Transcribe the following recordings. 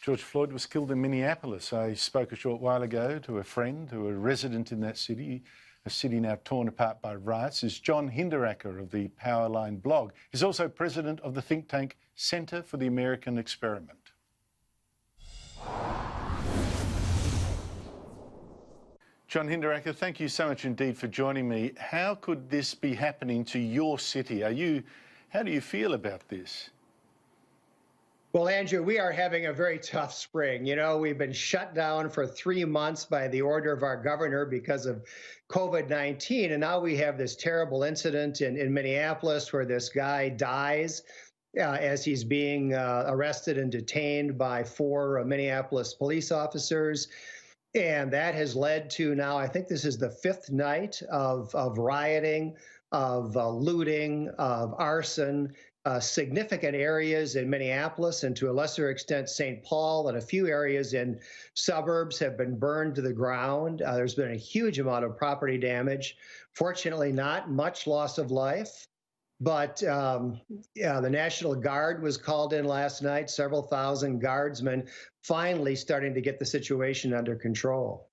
George Floyd was killed in Minneapolis. I spoke a short while ago to a friend who a resident in that city, a city now torn apart by riots, is John Hinderaker of the Powerline blog. He's also president of the think tank Centre for the American Experiment. John Hinderaker, thank you so much indeed for joining me. How could this be happening to your city? How do you feel about this? Well, Andrew, we are having a very tough spring. You know, we've been shut down for 3 months by the order of our governor because of COVID-19. And now we have this terrible incident in Minneapolis where this guy dies as he's being arrested and detained by 4 Minneapolis police officers. And that has led to now, I think this is the 5th night of rioting, of looting, of arson. Significant areas in Minneapolis and to a lesser extent St. Paul and a few areas in suburbs have been burned to the ground. There's been a huge amount of property damage. Fortunately, not much loss of life, but the National Guard was called in last night, several thousand guardsmen finally starting to get the situation under control.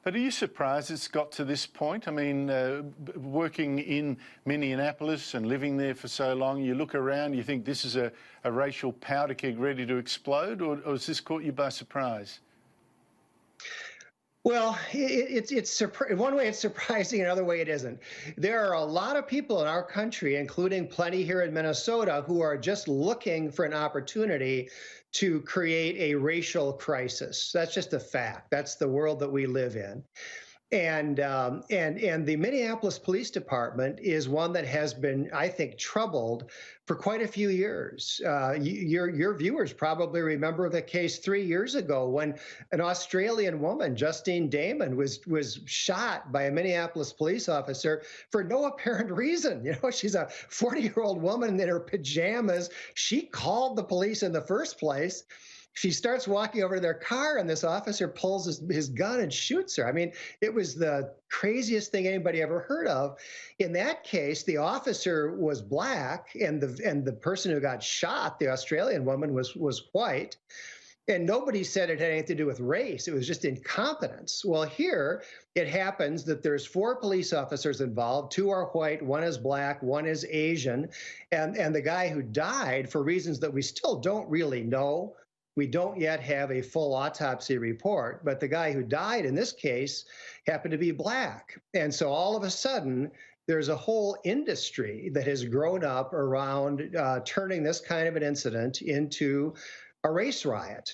But are you surprised it's got to this point? I mean, working in Minneapolis and living there for so long, you look around, you think this is a racial powder keg ready to explode, or has this caught you by surprise? Well, in one way it's surprising, another way it isn't. There are a lot of people in our country, including plenty here in Minnesota, who are just looking for an opportunity to create a racial crisis. That's just a fact. That's the world that we live in. And the Minneapolis Police Department is one that has been, I think, troubled for quite a few years. Your viewers probably remember the case 3 years ago when an Australian woman, Justine Damon, was shot by a Minneapolis police officer for no apparent reason. You know, she's a 40-year-old woman in her pajamas. She called the police in the first place. She starts walking over to their car, and this officer pulls his gun and shoots her. I mean, it was the craziest thing anybody ever heard of. In that case, the officer was black, and the person who got shot, the Australian woman, was white. And nobody said it had anything to do with race. It was just incompetence. Well, here it happens that there's 4 police officers involved. 2 are white, 1 is black, 1 is Asian. And the guy who died, for reasons that we still don't really know, we don't yet have a full autopsy report, but the guy who died in this case happened to be black. And so all of a sudden, there's a whole industry that has grown up around turning this kind of an incident into a race riot.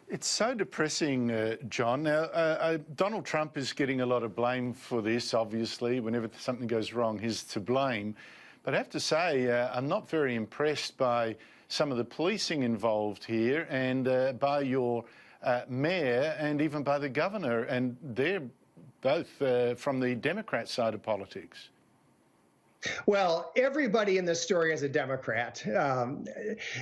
It's so depressing, John. Now, Donald Trump is getting a lot of blame for this, obviously. Whenever something goes wrong, he's to blame. But I have to say, I'm not very impressed by some of the policing involved here and by your mayor and even by the governor. And they're both from the Democrat side of politics. Well, everybody in this story is a Democrat.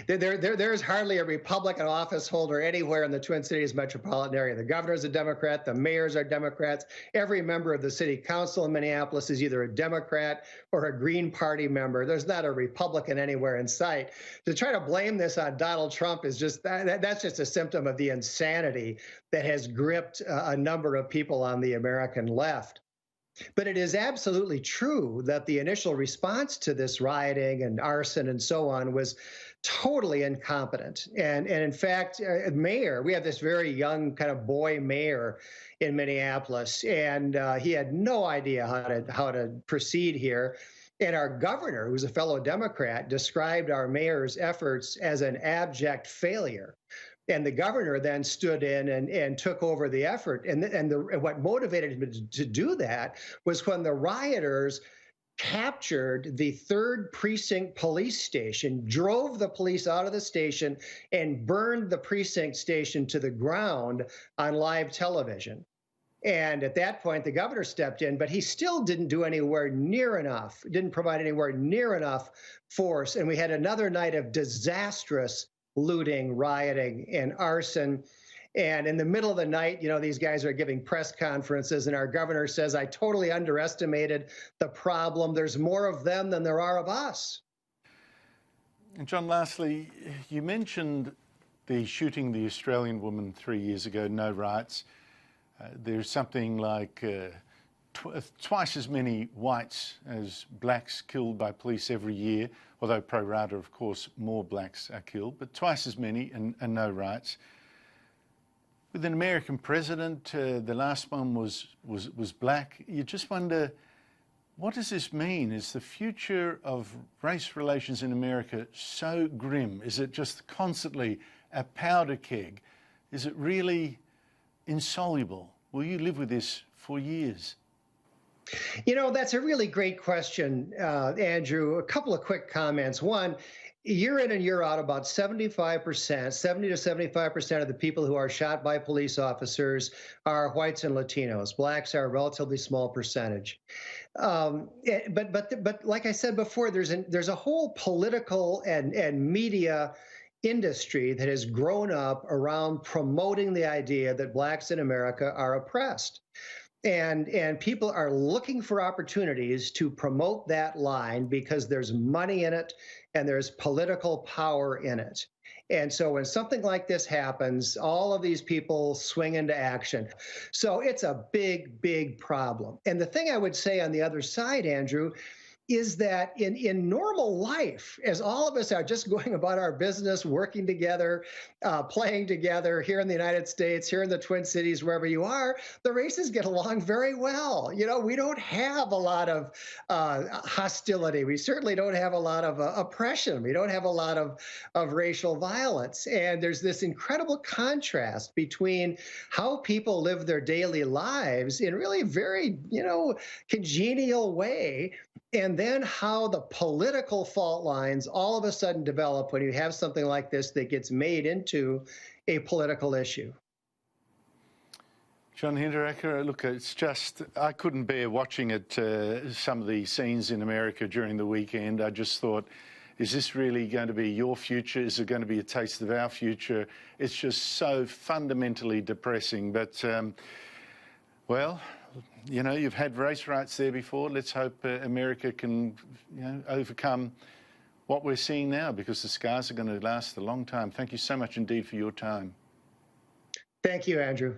There's hardly a Republican office holder anywhere in the Twin Cities metropolitan area. The governor's a Democrat. The mayors are Democrats. Every member of the city council in Minneapolis is either a Democrat or a Green Party member. There's not a Republican anywhere in sight. To try to blame this on Donald Trump is just, that's just a symptom of the insanity that has gripped a number of people on the American left. But it is absolutely true that the initial response to this rioting and arson and so on was totally incompetent. And in fact, mayor, we have this very young kind of boy mayor in Minneapolis, and he had no idea how to proceed here. And our governor, who's a fellow Democrat, described our mayor's efforts as an abject failure. And the governor then stood in and took over the effort. And what motivated him to do that was when the rioters captured the 3rd Precinct police station, drove the police out of the station, and burned the precinct station to the ground on live television. And at that point, the governor stepped in, but he still didn't do anywhere near enough, didn't provide anywhere near enough force. And we had another night of disastrous looting, rioting, and arson. And in the middle of the night, you know, these guys are giving press conferences, and our governor says, I totally underestimated the problem. There's more of them than there are of us. And John, lastly, you mentioned the shooting the Australian woman 3 years ago, no riots. There's something like twice as many whites as blacks killed by police every year, although pro rata, of course, more blacks are killed, but twice as many and no riots. With an American president, the last one was black. You just wonder, what does this mean? Is the future of race relations in America so grim? Is it just constantly a powder keg? Is it really insoluble? Will you live with this for years? You know, that's a really great question, Andrew. A couple of quick comments. One, year in and year out, about 75%, 70 to 75% of the people who are shot by police officers are whites and Latinos. Blacks are a relatively small percentage. But like I said before, there's a whole political and media industry that has grown up around promoting the idea that blacks in America are oppressed. And people are looking for opportunities to promote that line because there's money in it and there's political power in it. And so when something like this happens, all of these people swing into action. So it's a big, big problem. And the thing I would say on the other side, Andrew, is that in normal life, as all of us are just going about our business, working together, playing together here in the United States, here in the Twin Cities, wherever you are, the races get along very well. You know, we don't have a lot of hostility. We certainly don't have a lot of oppression. We don't have a lot of racial violence. And there's this incredible contrast between how people live their daily lives in really very, congenial way, and then how the political fault lines all of a sudden develop when you have something like this that gets made into a political issue. John Hinderaker, look, it's just, I couldn't bear watching it, some of the scenes in America during the weekend. I just thought, is this really going to be your future? Is it going to be a taste of our future? It's just so fundamentally depressing. But, well, you've had race riots there before. Let's hope America can, overcome what we're seeing now, because the scars are going to last a long time. Thank you so much indeed for your time. Thank you, Andrew.